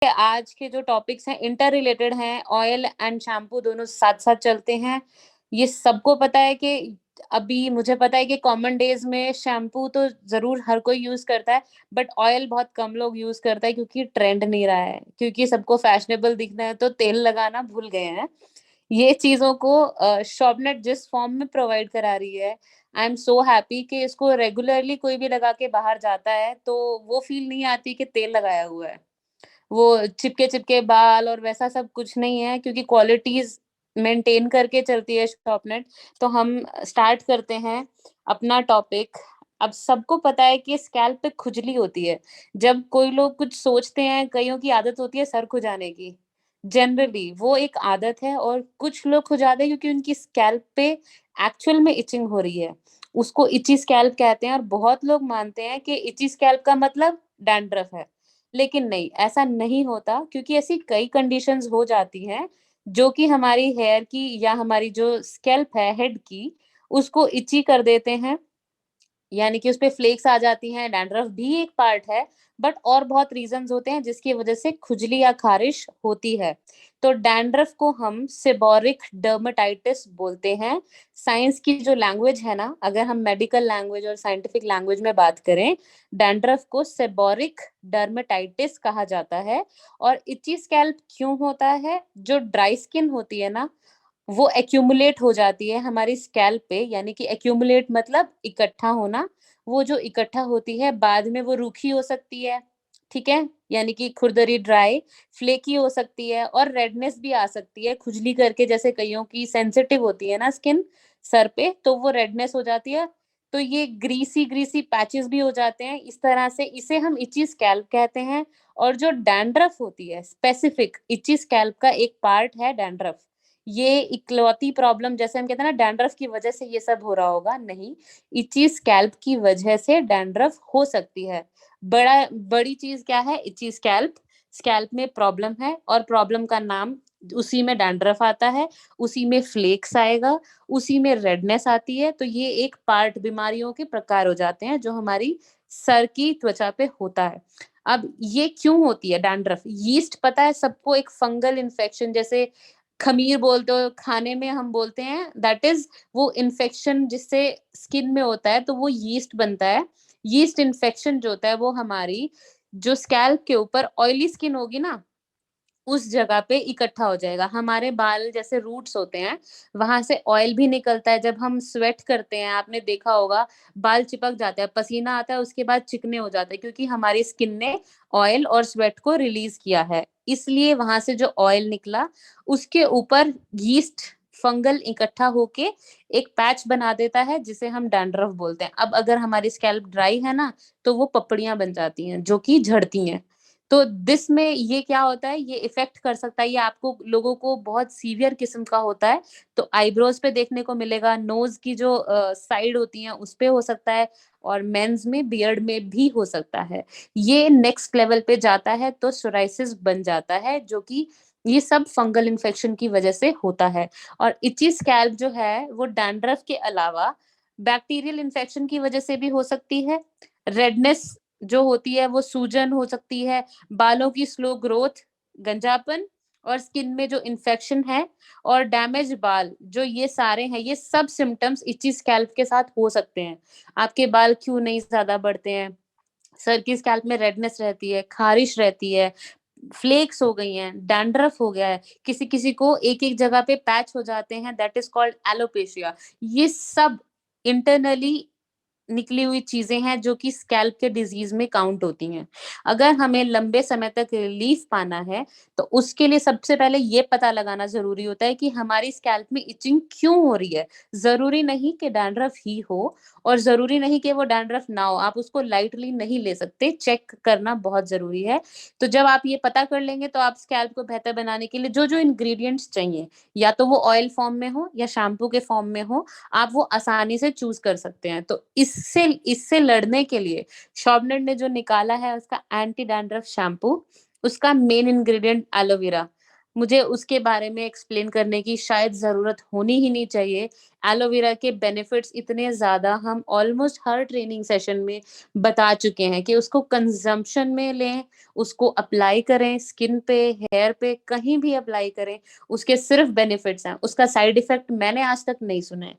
आज के जो टॉपिक्स हैं इंटर रिलेटेड हैं, ऑयल एंड शैम्पू दोनों साथ साथ चलते हैं। ये सबको पता है कि अभी मुझे पता है कि कॉमन डेज में शैम्पू तो जरूर हर कोई यूज करता है, बट ऑयल बहुत कम लोग यूज करता है क्योंकि ट्रेंड नहीं रहा है, क्योंकि सबको फैशनेबल दिखना है तो तेल लगाना भूल गए हैं। ये चीजों को शॉपनेट जिस फॉर्म में प्रोवाइड करा रही है, आई एम सो हैप्पी कि इसको रेगुलरली कोई भी लगा के बाहर जाता है तो वो फील नहीं आती कि तेल लगाया हुआ है। वो चिपके चिपके बाल और वैसा सब कुछ नहीं है, क्योंकि क्वालिटीज मेंटेन करके चलती है शॉपनेट। तो हम स्टार्ट करते हैं अपना टॉपिक। अब सबको पता है कि स्कैल्प पे खुजली होती है जब कोई लोग कुछ सोचते हैं। कईयों की आदत होती है सर खुजाने की। जनरली वो एक आदत है, और कुछ लोग खुजाते हैं क्योंकि उनकी स्कैल्प पे एक्चुअल में इचिंग हो रही है। उसको इची स्कैल्प कहते हैं, और बहुत लोग मानते हैं कि इची स्कैल्प का मतलब डैंड्रफ है। लेकिन नहीं, ऐसा नहीं होता, क्योंकि ऐसी कई कंडीशंस हो जाती हैं जो कि हमारी हेयर की या हमारी जो स्कैल्प है हेड की, उसको इची कर देते हैं। यानी कि उसपे फ्लेक्स आ जाती हैं। डैंड्रफ भी एक पार्ट है, बट और बहुत रीजंस होते हैं जिसकी वजह से खुजली या खारिश होती है। तो डैंड्रफ को हम सेबोरिक डर्मेटाइटिस बोलते हैं। साइंस की जो लैंग्वेज है ना, अगर हम मेडिकल लैंग्वेज और साइंटिफिक लैंग्वेज में बात करें, डैंड्रफ को सेबोरिक डर्मेटाइटिस कहा जाता है। और इची स्कैल्प क्यों होता है? जो ड्राई स्किन होती है ना, वो एक्यूमुलेट हो जाती है हमारी स्कैल्प पे। यानी कि एक्यूमुलेट मतलब इकट्ठा होना। वो जो इकट्ठा होती है बाद में वो रूखी हो सकती है, ठीक है, यानी कि खुरदरी ड्राई, फ्लेकी हो सकती है, और रेडनेस भी आ सकती है खुजली करके। जैसे कईयों की सेंसिटिव होती है ना स्किन सर पे, तो वो रेडनेस हो जाती है। तो ये ग्रीसी ग्रीसी पैचेस भी हो जाते हैं। इस तरह से इसे हम इची स्कैल्प कहते हैं। और जो डैंड्रफ होती है, स्पेसिफिक इची स्कैल्प का एक पार्ट है डैंड्रफ। ये इकलौती प्रॉब्लम, जैसे हम कहते हैं ना डैंड्रफ की वजह से ये सब हो रहा होगा, नहीं। इची स्कैल्प की वजह से डैंड्रफ हो सकती है। बड़ी चीज क्या है? इची स्कैल्प। स्कैल्प में प्रॉब्लम है, और प्रॉब्लम का नाम, उसी में डैंड्रफ आता है, उसी में फ्लेक्स आएगा, उसी में रेडनेस आती है। तो ये एक पार्ट बीमारियों के प्रकार हो जाते हैं जो हमारी सर की त्वचा पे होता है। अब ये क्यों होती है डैंड्रफ? यीस्ट पता है सबको, एक फंगल इन्फेक्शन, जैसे खमीर बोलते हो खाने में, हम बोलते हैं दैट इज वो इन्फेक्शन जिससे स्किन में होता है, तो वो यीस्ट बनता है। यीस्ट इन्फेक्शन जो होता है वो हमारी जो स्कैल्प के ऊपर ऑयली स्किन होगी ना, उस जगह पे इकट्ठा हो जाएगा। हमारे बाल जैसे रूट्स होते हैं, वहां से ऑयल भी निकलता है। जब हम स्वेट करते हैं, आपने देखा होगा, बाल चिपक जाते हैं, पसीना आता है, उसके बाद चिकने हो जाते हैं, क्योंकि हमारी स्किन ने ऑयल और स्वेट को रिलीज किया है। इसलिए वहां से जो ऑयल निकला, उसके ऊपर यीस्ट फंगल इकट्ठा होके एक पैच बना देता है, जिसे हम डैंड्रफ बोलते हैं। अब अगर हमारी स्कैल्प ड्राई है ना, तो वो पपड़ियां बन जाती हैं जो कि झड़ती हैं। तो दिस में ये क्या होता है, ये इफेक्ट कर सकता है। ये आपको लोगों को बहुत सीवियर किस्म का होता है, तो आईब्रोज पे देखने को मिलेगा, नोज की जो साइड होती है उस पे हो सकता है, और मेंस में बियर्ड में भी हो सकता है। ये नेक्स्ट लेवल पे जाता है तो सोराइसिस बन जाता है, जो कि ये सब फंगल इन्फेक्शन की वजह से होता है। और इची स्कैल्प जो है वो डैंड्रफ के अलावा बैक्टीरियल इन्फेक्शन की वजह से भी हो सकती है। रेडनेस जो होती है वो सूजन हो सकती है, बालों की स्लो ग्रोथ, गंजापन, और स्किन में जो इन्फेक्शन है, और डैमेज बाल, जो ये सारे हैं, ये सब सिम्टम्स इची स्कैल्प के साथ हो सकते हैं। आपके बाल क्यों नहीं ज्यादा बढ़ते हैं? सर की स्कैल्प में रेडनेस रहती है, खारिश रहती है, फ्लेक्स हो गई हैं, डैंड्रफ हो गया है, किसी किसी को एक एक जगह पे पैच हो जाते हैं, दैट इज कॉल्ड एलोपेशिया। ये सब इंटरनली निकली हुई चीजें हैं जो कि स्कैल्प के डिजीज में काउंट होती हैं। अगर हमें लंबे समय तक रिलीफ पाना है, तो उसके लिए सबसे पहले ये पता लगाना जरूरी होता है कि हमारी स्कैल्प में इचिंग क्यों हो रही है। जरूरी नहीं कि डैंड्रफ ही हो, और जरूरी नहीं कि वो डैंड्रफ ना हो। आप उसको लाइटली नहीं ले सकते, चेक करना बहुत जरूरी है। तो जब आप ये पता कर लेंगे, तो आप स्कैल्प को बेहतर बनाने के लिए जो जो इंग्रेडिएंट्स चाहिए, या तो वो ऑयल फॉर्म में हो या शैम्पू के फॉर्म में हो, आप वो आसानी से चूज कर सकते हैं। तो इससे इससे लड़ने के लिए शॉपनेट ने जो निकाला है उसका एंटी डैंड्रफ शैम्पू, उसका मेन इंग्रेडिएंट एलोवेरा। मुझे उसके बारे में एक्सप्लेन करने की शायद ज़रूरत होनी ही नहीं चाहिए। एलोवेरा के बेनिफिट्स इतने ज़्यादा हम ऑलमोस्ट हर ट्रेनिंग सेशन में बता चुके हैं कि उसको कंज़म्पशन में लें, उसको अप्लाई करें स्किन पे, हेयर पे, कहीं भी अप्लाई करें, उसके सिर्फ़ बेनिफिट्स हैं। उसका साइड इफ़ेक्ट मैंने आज तक नहीं सुना है।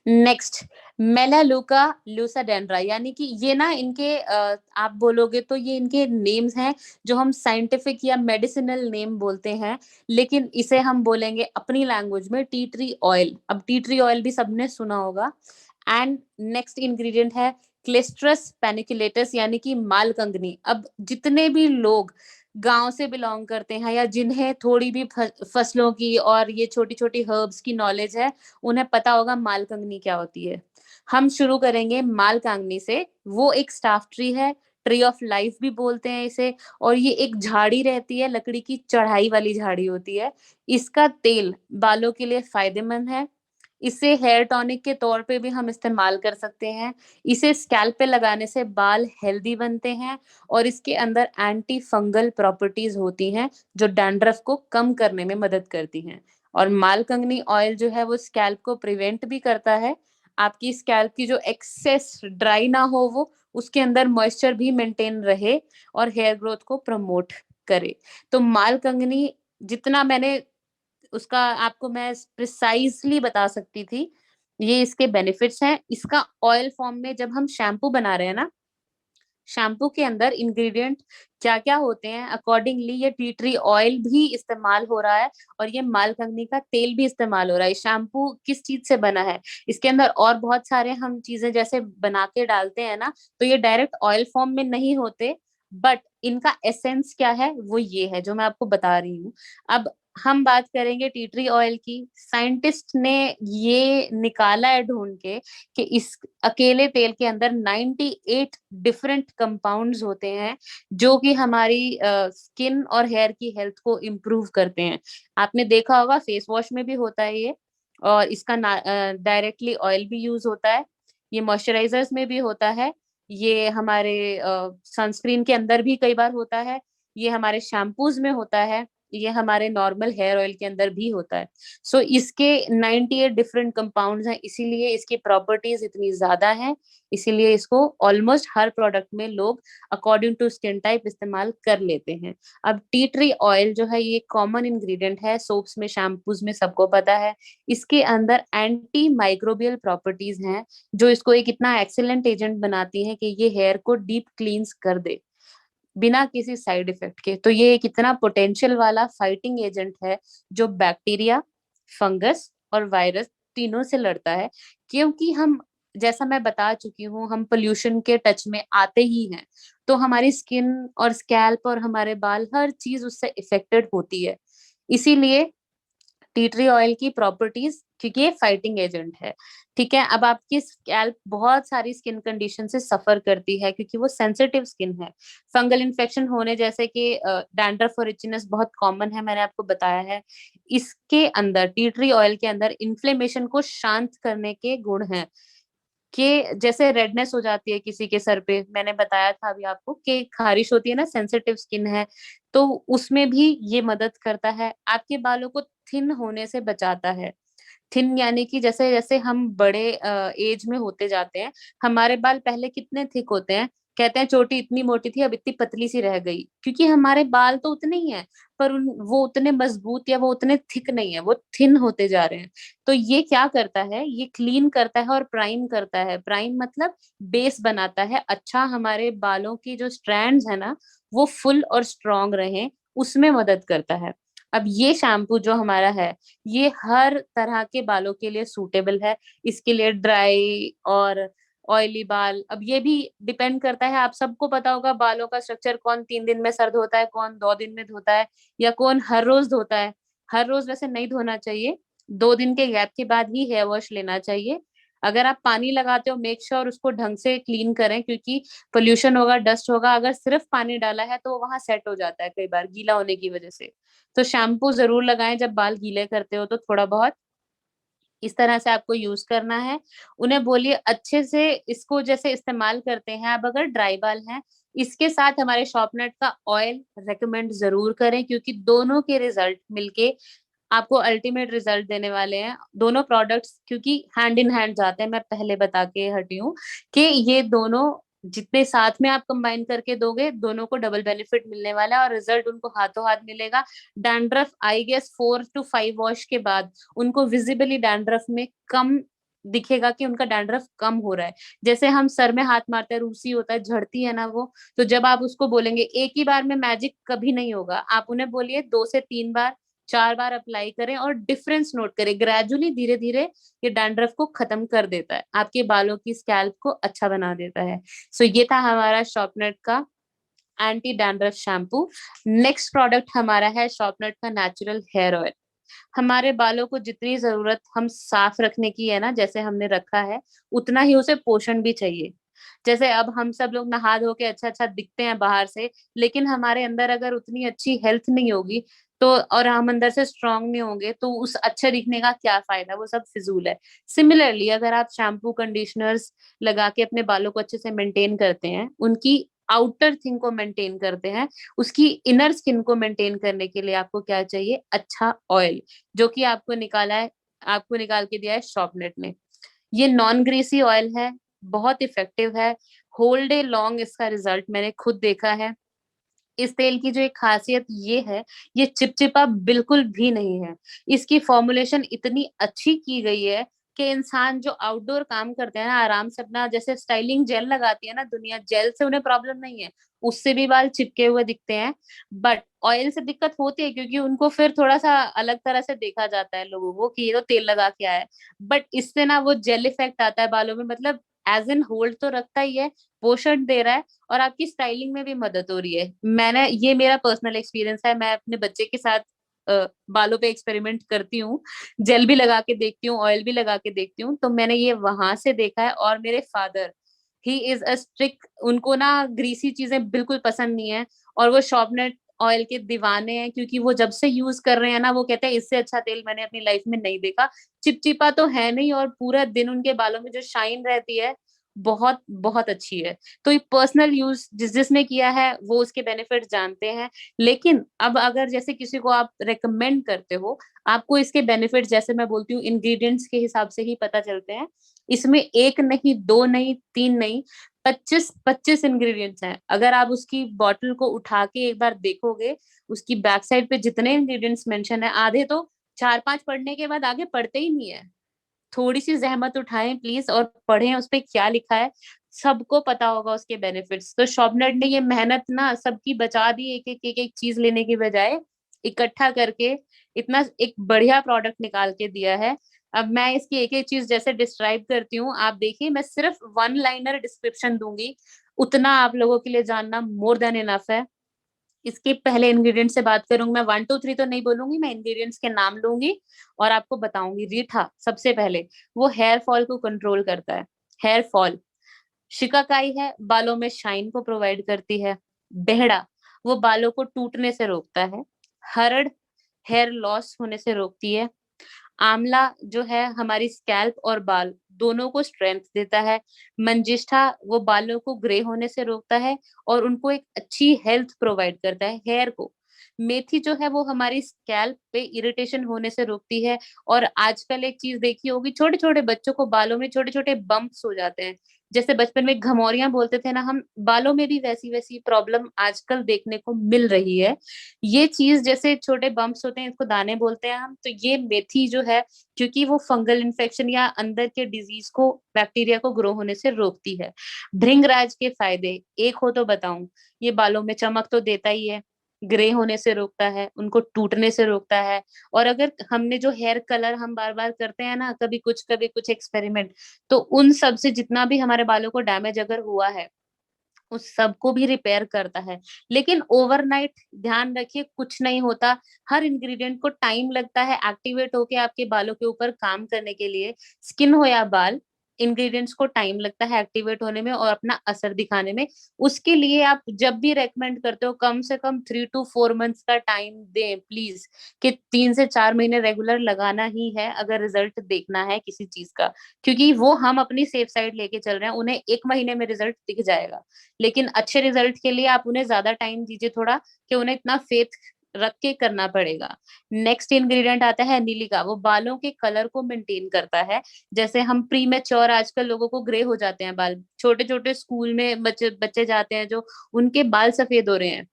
नेक्स्ट, मेलालुका लुसाडेंड्रा, यानी कि ये ना इनके आप बोलोगे तो ये इनके नेम्स हैं जो हम साइंटिफिक या मेडिसिनल नेम बोलते हैं, लेकिन इसे हम बोलेंगे अपनी लैंग्वेज में टी ट्री ऑयल। अब टी ट्री ऑयल भी सबने सुना होगा। एंड नेक्स्ट इंग्रेडिएंट है क्लेस्ट्रस पेनिकुलेटस, यानी कि मालकंगनी। अब जितने भी लोग गांव से बिलोंग करते हैं या जिन्हें थोड़ी भी फसलों की और ये छोटी छोटी हर्ब्स की नॉलेज है, उन्हें पता होगा मालकंगनी क्या होती है। हम शुरू करेंगे मालकांगनी से। वो एक स्टाफ ट्री है, ट्री ऑफ लाइफ भी बोलते हैं इसे, और ये एक झाड़ी रहती है, लकड़ी की चढ़ाई वाली झाड़ी होती है। इसका तेल बालों के लिए फायदेमंद है। इसे हेयर टॉनिक के तौर पे भी हम इस्तेमाल कर सकते हैं। इसे स्कैल्प पे लगाने से बाल हेल्दी बनते हैं, और इसके अंदर एंटी फंगल प्रॉपर्टीज होती हैं जो डैंड्रफ को कम करने में मदद करती हैं। और मालकंगनी ऑयल जो है वो स्कैल्प को प्रिवेंट भी करता है। आपकी स्कैल्प की जो एक्सेस ड्राई ना हो, वो उसके अंदर मॉइस्चर भी मेंटेन रहे और हेयर ग्रोथ को प्रमोट करे। तो मालकंगनी जितना मैंने उसका आपको मैं प्रिसाइजली बता सकती थी, ये इसके बेनिफिट्स हैं। इसका ऑयल फॉर्म में जब हम शैम्पू बना रहे हैं ना, शैम्पू के अंदर इंग्रेडिएंट क्या-क्या होते हैं, अकॉर्डिंगली ये टी ट्री ऑयल भी इस्तेमाल हो रहा है और ये मालकंगनी का तेल भी इस्तेमाल हो रहा है। शैम्पू किस चीज़ से बना है? इसके अंदर और बहुत सारे हम चीज़ें जैसे बना के डालते हैं ना, तो ये डायरेक्ट ऑयल फॉर्म में नहीं होते, बट इनका एसेंस क्या है, वो ये है जो मैं आपको बता रही हूँ। अब हम बात करेंगे टी ट्री ऑयल की। साइंटिस्ट ने ये निकाला है ढूँढ के कि इस अकेले तेल के अंदर 98 डिफरेंट कंपाउंड्स होते हैं जो कि हमारी स्किन और हेयर की हेल्थ को इम्प्रूव करते हैं। आपने देखा होगा फेस वॉश में भी होता है ये, और इसका डायरेक्टली ऑयल भी यूज होता है। ये मॉइस्चराइजर्स में भी होता है। ये हमारे सनस्क्रीन के अंदर भी कई बार होता है। ये हमारे शैम्पूज में होता है। ये हमारे नॉर्मल हेयर ऑयल के अंदर भी होता है। सो इसके 98 डिफरेंट कंपाउंड्स हैं, इसीलिए इसकी प्रॉपर्टीज इतनी ज्यादा हैं। इसीलिए इसको ऑलमोस्ट हर प्रोडक्ट में लोग अकॉर्डिंग टू स्किन टाइप इस्तेमाल कर लेते हैं। अब टी ट्री ऑयल जो है ये कॉमन इंग्रेडिएंट है सोप्स में, शैम्पूज में, सबको पता है। इसके अंदर एंटी माइक्रोबियल प्रॉपर्टीज हैं जो इसको एक इतना एक्सीलेंट एजेंट बनाती है कि ये हेयर को डीप क्लींस कर दे बिना किसी साइड इफेक्ट के। तो ये एक इतना पोटेंशियल वाला फाइटिंग एजेंट है जो बैक्टीरिया, फंगस और वायरस तीनों से लड़ता है। क्योंकि हम, जैसा मैं बता चुकी हूँ, हम पोल्यूशन के टच में आते ही हैं, तो हमारी स्किन और स्कैल्प और हमारे बाल हर चीज उससे इफेक्टेड होती है। इसीलिए टी ट्री ऑयल की प्रॉपर्टीज, क्योंकि ये फाइटिंग एजेंट है। ठीक है, अब आपकी स्कैल्प बहुत सारी स्किन कंडीशन से सफर करती है क्योंकि वो सेंसिटिव स्किन है। फंगल इन्फेक्शन होने जैसे कि डैंड्रफ और इचनेस बहुत कॉमन है, मैंने आपको बताया है। इसके अंदर टी ट्री ऑयल के अंदर इन्फ्लेमेशन को शांत करने के गुण हैं। कि जैसे रेडनेस हो जाती है किसी के सर पे, मैंने बताया था अभी आपको कि खारिश होती है ना, सेंसिटिव स्किन है, तो उसमें भी ये मदद करता है। आपके बालों को थिन होने से बचाता है। थिन यानी कि जैसे जैसे हम बड़े एज में होते जाते हैं, हमारे बाल पहले कितने थिक होते हैं, कहते हैं चोटी इतनी मोटी थी अब इतनी पतली सी रह गई, क्योंकि हमारे बाल तो उतने ही हैं, पर वो उतने मजबूत या वो उतने थिक नहीं है, वो थिन होते जा रहे हैं। तो ये क्या करता है, ये क्लीन करता है और प्राइम करता है। प्राइम मतलब बेस बनाता है अच्छा, हमारे बालों की जो स्ट्रैंड्स है ना, वो फुल और स्ट्रांग रहे, उसमें मदद करता है। अब ये शैम्पू जो हमारा है, ये हर तरह के बालों के लिए सूटेबल है। इसके लिए ड्राई और ऑयली बाल, अब ये भी डिपेंड करता है, आप सबको पता होगा बालों का स्ट्रक्चर, कौन 3 दिन में सर धोता है, कौन 2 दिन में धोता है, या कौन हर रोज धोता है। हर रोज वैसे नहीं धोना चाहिए, 2 दिन के गैप के बाद ही हेयर वॉश लेना चाहिए। अगर आप पानी लगाते हो, मेक श्योर उसको ढंग से क्लीन करें, क्योंकि पोल्यूशन होगा, डस्ट होगा, अगर सिर्फ पानी डाला है तो वो वहां सेट हो जाता है कई बार गीला होने की वजह से। तो शैम्पू जरूर लगाएं जब बाल गीले करते हो तो थोड़ा बहुत, इस तरह से आपको यूज करना है। उन्हें बोलिए अच्छे से इसको जैसे इस्तेमाल करते हैं। अब अगर ड्राई बाल हैं इसके साथ हमारे शॉर्पनट का ऑयल रेकमेंड जरूर करें, क्योंकि दोनों के रिजल्ट मिलके आपको अल्टीमेट रिजल्ट देने वाले हैं। दोनों प्रोडक्ट्स क्योंकि हैंड इन हैंड जाते हैं, मैं पहले बता के हटी हूँ कि ये दोनों जितने साथ में आप कंबाइन करके दोगे, दोनों को डबल बेनिफिट मिलने वाला है और रिजल्ट उनको हाथों हाथ मिलेगा। Dandruff I guess 4 to 5 wash के बाद उनको विजिबली डैंड्रफ में कम दिखेगा कि उनका डैंड्रफ कम हो रहा है। जैसे हम सर में हाथ मारते हैं, रूसी होता है, झड़ती है ना वो, तो जब आप उसको बोलेंगे, एक ही बार में मैजिक कभी नहीं होगा, आप उन्हें बोलिए 2 से 3 बार 4 बार अप्लाई करें और डिफरेंस नोट करें। ग्रेजुअली धीरे धीरे ये डैंड्रफ को खत्म कर देता है, आपके बालों की स्कैल्प को अच्छा बना देता है। सो ये था हमारा शॉर्पनट का anti dandruff shampoo. Next product हमारा है शॉर्पनट का नेचुरल हेयर ऑयल। हमारे बालों को जितनी जरूरत हम साफ रखने की है ना, जैसे हमने रखा है, उतना ही उसे पोषण भी चाहिए। जैसे अब हम सब लोग नहा धो के अच्छा अच्छा दिखते हैं बाहर से, लेकिन हमारे अंदर अगर उतनी अच्छी हेल्थ नहीं होगी तो, और हम अंदर से स्ट्रांग नहीं होंगे, तो उस अच्छे दिखने का क्या फायदा, वो सब फिजूल है। सिमिलरली अगर आप शैम्पू कंडीशनर्स लगा के अपने बालों को अच्छे से मेंटेन करते हैं, उनकी आउटर थिंग को मेंटेन करते हैं, उसकी इनर स्किन को मेंटेन करने के लिए आपको क्या चाहिए, अच्छा ऑयल, जो कि आपको निकाल के दिया है शॉर्पनेट ने। ये नॉन ग्रीसी ऑयल है, बहुत इफेक्टिव है, होल डे लॉन्ग इसका रिजल्ट मैंने खुद देखा है। इस तेल की जो एक खासियत ये है, ये चिपचिपा बिल्कुल भी नहीं है। इसकी फॉर्मुलेशन इतनी अच्छी की गई है कि इंसान जो आउटडोर काम करते हैं ना, आराम से अपना, जैसे स्टाइलिंग जेल लगाती है ना दुनिया, जेल से उन्हें प्रॉब्लम नहीं है, उससे भी बाल चिपके हुए दिखते हैं। बट ऑयल से दिक्कत होती है, क्योंकि उनको फिर थोड़ा सा अलग तरह से देखा जाता है लोगों को कि ये तो तेल लगा के आया है। बट इससे ना वो जेल इफेक्ट आता है बालों में, मतलब एज इन होल्ड तो रखता ही है, पोषण दे रहा है, और आपकी स्टाइलिंग में भी मदद हो रही है। ये मेरा पर्सनल एक्सपीरियंस है, मैं अपने बच्चे के साथ बालों पे एक्सपेरिमेंट करती हूँ, जेल भी लगा के देखती हूँ, ऑयल भी लगा के देखती हूँ, तो मैंने ये वहां से देखा है। और मेरे father, he is a strict, उनको ना ग्रीसी चीजें बिल्कुल पसंद नहीं है, और वो शॉर्पनट ऑयल के दीवाने हैं, क्योंकि वो जब से यूज कर रहे हैं ना, वो कहते हैं इससे अच्छा तेल मैंने अपनी लाइफ में नहीं देखा। चिपचिपा तो है नहीं, और पूरा दिन उनके बालों में जो शाइन रहती है, बहुत बहुत अच्छी है। तो ये पर्सनल यूज जिसने किया है वो उसके बेनिफिट जानते हैं। लेकिन अब अगर जैसे किसी को आप रेकमेंड करते हो, आपको इसके बेनिफिट, जैसे मैं बोलती हूँ, इंग्रेडिएंट्स के हिसाब से ही पता चलते हैं। इसमें एक नहीं, दो नहीं, तीन नहीं, 25 इंग्रेडिएंट्स हैं। अगर आप उसकी बॉटल को उठा के एक बार देखोगे, उसकी बैक साइड पे जितने इंग्रेडिएंट्स मेंशन है, आधे तो 4-5 पढ़ने के बाद आगे पढ़ते ही नहीं है। थोड़ी सी जहमत उठाएं प्लीज और पढ़ें उस पे क्या लिखा है, सबको पता होगा उसके बेनिफिट्स। तो शॉपनट ने ये मेहनत ना सबकी बचा दी, एक एक चीज लेने की बजाय इकट्ठा करके इतना एक बढ़िया प्रोडक्ट निकाल के दिया है। अब मैं इसकी एक एक चीज जैसे डिस्क्राइब करती हूँ, आप देखिए, मैं सिर्फ वन लाइनर डिस्क्रिप्शन दूंगी, उतना आप लोगों के लिए जानना मोर देन इनफ है। इसके पहले इंग्रेडिएंट से बात करूंगी, मैं 1 2 3 तो नहीं बोलूंगी, मैं इंग्रेडिएंट्स के नाम लूंगी और आपको बताऊंगी। रीठा सबसे पहले, वो हेयर फॉल को कंट्रोल करता है, हेयर फॉल। शिकाकाई है, बालों में शाइन को प्रोवाइड करती है। बेहड़ा, वो बालों को टूटने से रोकता है। हरड़, हेयर लॉस होने से रोकती है। आंवला जो है हमारी स्कैल्प और बाल दोनों को स्ट्रेंथ देता है। मंजिष्ठा, वो बालों को ग्रे होने से रोकता है और उनको एक अच्छी हेल्थ प्रोवाइड करता है, हेयर को। मेथी जो है वो हमारी स्कैल्प पे इरिटेशन होने से रोकती है। और आजकल एक चीज देखी होगी, छोटे छोटे बच्चों को बालों में छोटे छोटे बम्प्स हो जाते हैं, जैसे बचपन में घमौरियां बोलते थे ना हम, बालों में भी वैसी वैसी प्रॉब्लम आजकल देखने को मिल रही है। ये चीज, जैसे छोटे बम्प्स होते हैं, इसको दाने बोलते हैं हम, तो ये मेथी जो है, क्योंकि वो फंगल इन्फेक्शन या अंदर के डिजीज को, बैक्टीरिया को ग्रो होने से रोकती है। भृंगराज के फायदे एक हो तो बताऊं, ये बालों में चमक तो देता ही है, ग्रे होने से रोकता है, उनको टूटने से रोकता है। और अगर हमने जो हेयर कलर हम बार बार करते हैं ना, कभी कुछ एक्सपेरिमेंट, तो उन सब से जितना भी हमारे बालों को डैमेज अगर हुआ है, उस सब को भी रिपेयर करता है। लेकिन ओवरनाइट ध्यान रखिए, कुछ नहीं होता। हर इंग्रेडिएंट को टाइम लगता है एक्टिवेट होके आपके बालों के ऊपर काम करने के लिए। स्किन हो या बाल, इंग्रेडिएंट्स को टाइम लगता है एक्टिवेट होने में और अपना असर दिखाने में। उसके लिए आप जब भी रेकमेंड करते हो कम से कम 3 to 4 मंथ्स का टाइम दें प्लीज, कि 3 से 4 महीने रेगुलर लगाना ही है अगर रिजल्ट देखना है किसी चीज का। क्योंकि वो हम अपनी सेफ साइड लेके चल रहे हैं, उन्हें 1 महीने में रिजल्ट दिख जाएगा, लेकिन अच्छे रिजल्ट के लिए आप उन्हें ज्यादा टाइम दीजिए थोड़ा, कि उन्हें इतना फेथ रख के करना पड़ेगा। नेक्स्ट इंग्रेडिएंट आता है नीलिका, वो बालों के कलर को मेंटेन करता है। जैसे हम प्री मेच्योर, आजकल लोगों को ग्रे हो जाते हैं बाल, छोटे छोटे स्कूल में बच्चे बच्चे जाते हैं जो, उनके बाल सफेद हो रहे हैं।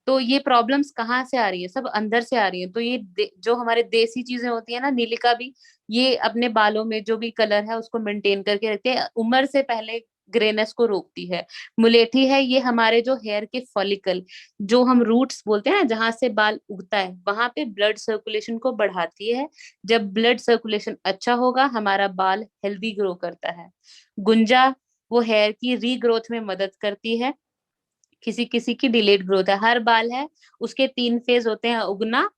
तो ये प्रॉब्लम्स कहाँ से आ रही है? सब अंदर से आ रही है। तो ये जो हमारे देसी चीजें होती है ना, नीलिका भी, ये अपने बालों में जो भी कलर है उसको मेंटेन करके रखते हैं, उम्र से पहले ग्रेनेस को रोकती है। मुलेठी है, ये हमारे जो हेयर के फॉलिकल, जो हम रूट्स बोलते हैं ना, जहां से बाल उगता है, वहां पे ब्लड सर्कुलेशन को बढ़ाती है। जब ब्लड सर्कुलेशन अच्छा होगा, हमारा बाल हेल्दी ग्रो करता है। गुंजा, वो हेयर की रीग्रोथ में मदद करती है। किसी किसी की डिलेड ग्रोथ है। हर बाल है, उसके 3 फेज होते हैं: उगना,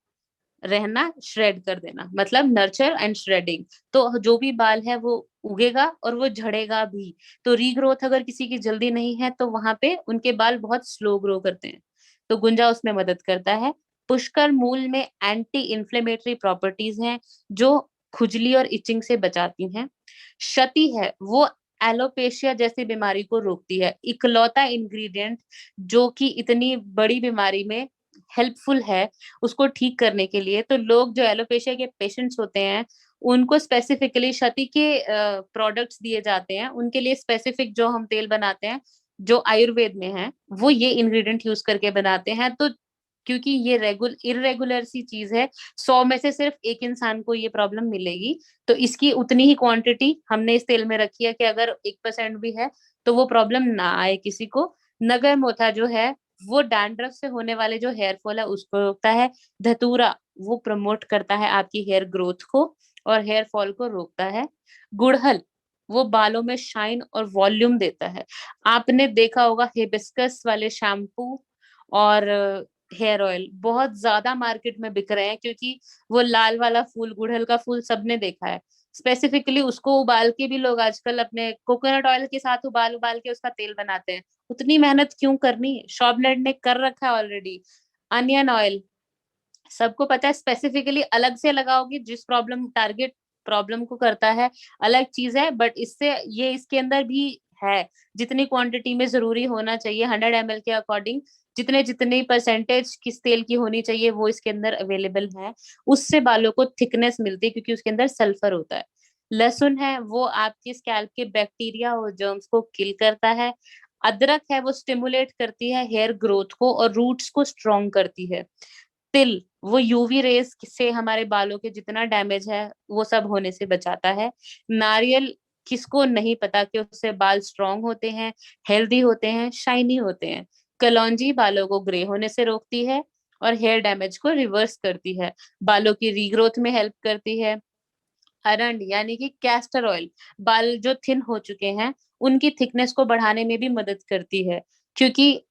रहना, श्रेड कर देना, मतलब नर्चर एंड श्रेडिंग। तो जो भी बाल है वो उगेगा और वो झड़ेगा भी। तो रीग्रोथ अगर किसी की जल्दी नहीं है तो वहां पे उनके बाल बहुत स्लो ग्रो करते हैं, तो गुंजा उसमें मदद करता है। पुष्कर मूल में एंटी इंफ्लेमेटरी प्रॉपर्टीज हैं, जो खुजली और इचिंग से बचाती हैं। क्षति है, वो एलोपेशिया जैसी बीमारी को रोकती है। इकलौता इंग्रेडिएंट जो कि इतनी बड़ी बीमारी में हेल्पफुल है उसको ठीक करने के लिए। तो लोग जो एलोपेशिया के पेशेंट्स होते हैं, उनको स्पेसिफिकली क्षति के प्रोडक्ट्स दिए जाते हैं, उनके लिए स्पेसिफिक जो हम तेल बनाते हैं, जो आयुर्वेद में है, वो ये इंग्रेडिएंट यूज करके बनाते हैं। तो क्योंकि ये इरेगुलर सी चीज है, 100 में से सिर्फ एक इंसान को ये प्रॉब्लम मिलेगी, तो इसकी उतनी ही क्वांटिटी हमने इस तेल में रखी है कि अगर 1% भी है तो वो प्रॉब्लम ना आए किसी को। नगर मोथा जो है, वो डैंड्रफ से होने वाले जो हेयर फॉल है उसको रोकता है। धतूरा, वो प्रमोट करता है आपकी हेयर ग्रोथ को और हेयर फॉल को रोकता है। गुड़हल, वो बालों में शाइन और वॉल्यूम देता है। आपने देखा होगा हिबिस्कस वाले शैम्पू और हेयर ऑयल बहुत ज्यादा मार्केट में बिक रहे हैं, क्योंकि वो लाल वाला फूल, गुड़हल का फूल, सबने देखा है। स्पेसिफिकली उसको उबाल के भी लोग आजकल अपने कोकोनट ऑयल के साथ उबाल उबाल के उसका तेल बनाते हैं। उतनी मेहनत क्यों करनी? शॉपलेट ने कर रखा है ऑलरेडी। अनियन ऑयल, सबको पता है, स्पेसिफिकली अलग से लगाओगे जिस प्रॉब्लम टारगेट प्रॉब्लम को करता है, अलग चीज है, बट इससे ये इसके अंदर भी है। जितनी क्वांटिटी में जरूरी होना चाहिए 100 ml के अकॉर्डिंग, जितने जितनी परसेंटेज किस तेल की होनी चाहिए वो इसके अंदर अवेलेबल है। उससे बालों को थिकनेस मिलती है, क्योंकि उसके अंदर सल्फर होता है। लहसुन है, वो आपके स्कैल्प के बैक्टीरिया और जर्म्स को किल करता है। अदरक है, वो स्टिमुलेट करती है हेयर ग्रोथ को और रूट्स को स्ट्रॉन्ग करती है। तिल, वो यूवी रेस से हमारे बालों के जितना डैमेज है वो सब होने से बचाता है। नारियल, किसको नहीं पता कि उससे बाल स्ट्रांग होते हैं, हेल्दी होते हैं, शाइनी होते हैं। कलौंजी बालों को ग्रे होने से रोकती है और हेयर डैमेज को रिवर्स करती है, बालों की रीग्रोथ में हेल्प करती है। अरंड यानी कि कैस्टर ऑयल, बाल जो थिन हो चुके हैं उनकी थिकनेस को बढ़ाने में भी मदद करती है। क्योंकि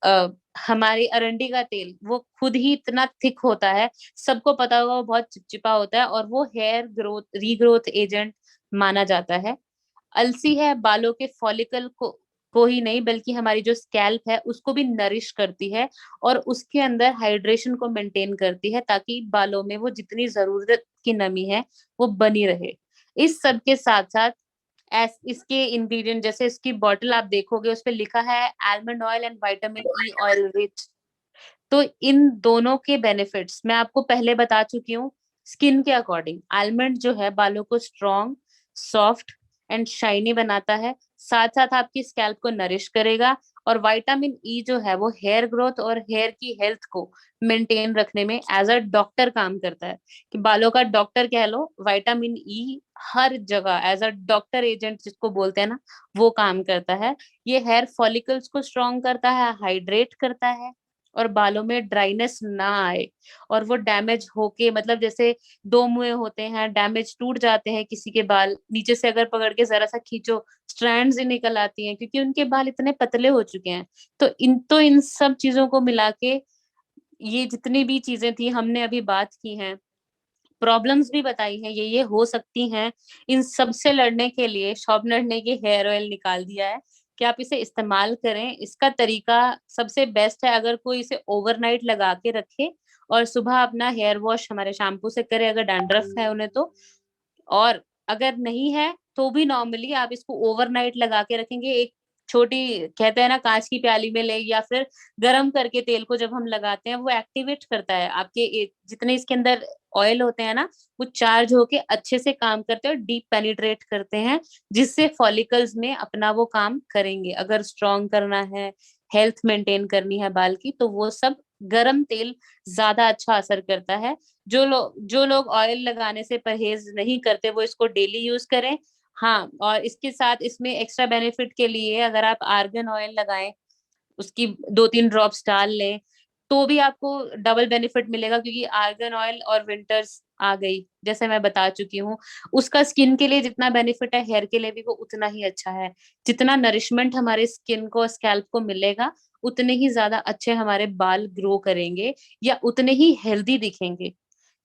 हमारी अरंडी का तेल वो खुद ही इतना थिक होता है, सबको पता होगा, वो बहुत चिपचिपा होता है और वो हेयर ग्रोथ रीग्रोथ एजेंट माना जाता है। अलसी है, बालों के फॉलिकल को ही नहीं बल्कि हमारी जो स्कैल्प है उसको भी नरिश करती है और उसके अंदर हाइड्रेशन को मेंटेन करती है, ताकि बालों में वो जितनी जरूरत की नमी है वो बनी रहे। इस सब के साथ साथ इसके इंग्रेडिएंट, जैसे इसकी बॉटल आप देखोगे उस पे लिखा है almond oil and vitamin E oil rich. तो इन दोनों के बेनिफिट्स मैं आपको पहले बता चुकी हूँ। स्किन के अकॉर्डिंग आलमंड जो है बालों को स्ट्रॉन्ग, सॉफ्ट एंड शाइनी बनाता है, साथ साथ आपकी स्कैल्प को नरिश करेगा। और विटामिन ई जो है वो हेयर ग्रोथ और हेयर की हेल्थ को मेंटेन रखने में एज अ डॉक्टर काम करता है, कि बालों का डॉक्टर कह लो। विटामिन ई हर जगह एज अ डॉक्टर एजेंट जिसको बोलते हैं ना, वो काम करता है। ये हेयर फॉलिकल्स को स्ट्रॉन्ग करता है, हाइड्रेट करता है और बालों में ड्राइनेस ना आए। और वो डैमेज होके, मतलब जैसे दो मुंह होते हैं, डैमेज टूट जाते हैं किसी के बाल, नीचे से अगर पकड़ के जरा सा खींचो स्ट्रैंड्स ही निकल आती हैं, क्योंकि उनके बाल इतने पतले हो चुके हैं। तो इन सब चीजों को मिला के, ये जितनी भी चीजें थी हमने अभी बात की हैं, प्रॉब्लम्स भी बताई हैं, ये हो सकती हैं। इन सब से लड़ने के लिए शॉर्पनर ने ये हेयर ऑयल निकाल दिया है कि आप इसे इस्तेमाल करें। इसका तरीका सबसे बेस्ट है, अगर कोई इसे ओवरनाइट लगा के रखे और सुबह अपना हेयर वॉश हमारे शैम्पू से करे, अगर डैंड्रफ है उन्हें तो। और अगर नहीं है तो भी नॉर्मली आप इसको ओवरनाइट लगा के रखेंगे, एक छोटी, कहते हैं ना, कांच की प्याली में ले, या फिर गरम करके तेल को जब हम लगाते हैं वो एक्टिवेट करता है आपके जितने इसके अंदर ऑयल होते हैं ना, वो चार्ज होके अच्छे से काम करते हैं और डीप पेनिट्रेट करते हैं, जिससे फॉलिकल्स में अपना वो काम करेंगे। अगर स्ट्रॉन्ग करना है, हेल्थ मेंटेन करनी है बाल की, तो वो सब गरम तेल ज्यादा अच्छा असर करता है। जो लोग ऑयल लगाने से परहेज नहीं करते वो इसको डेली यूज करें। हाँ, और इसके साथ इसमें एक्स्ट्रा बेनिफिट के लिए अगर आप आर्गन ऑयल लगाएं, उसकी 2-3 ड्रॉप्स डाल लें, तो भी आपको डबल बेनिफिट मिलेगा, क्योंकि आर्गन ऑयल और विंटर्स आ गई जैसे मैं बता चुकी हूँ, उसका स्किन के लिए जितना बेनिफिट है हेयर के लिए भी वो उतना ही अच्छा है। जितना नरिशमेंट हमारे स्किन को, स्कैल्प को मिलेगा, उतने ही ज्यादा अच्छे हमारे बाल ग्रो करेंगे या उतने ही हेल्दी दिखेंगे।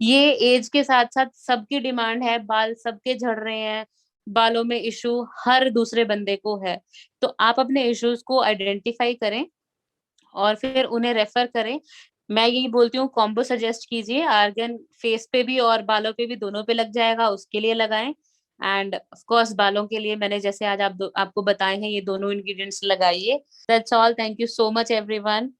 ये एज के साथ साथ सबकी डिमांड है, बाल सबके झड़ रहे हैं, बालों में इशू हर दूसरे बंदे को है। तो आप अपने इश्यूज को आइडेंटिफाई करें और फिर उन्हें रेफर करें। मैं यही बोलती हूँ, कॉम्बो सजेस्ट कीजिए, आर्गन फेस पे भी और बालों पे भी, दोनों पे लग जाएगा, उसके लिए लगाएं। एंड ऑफ कोर्स बालों के लिए मैंने जैसे आज आपको बताए हैं, ये दोनों इंग्रेडिएंट्स लगाइए। That's all, thank you so much everyone.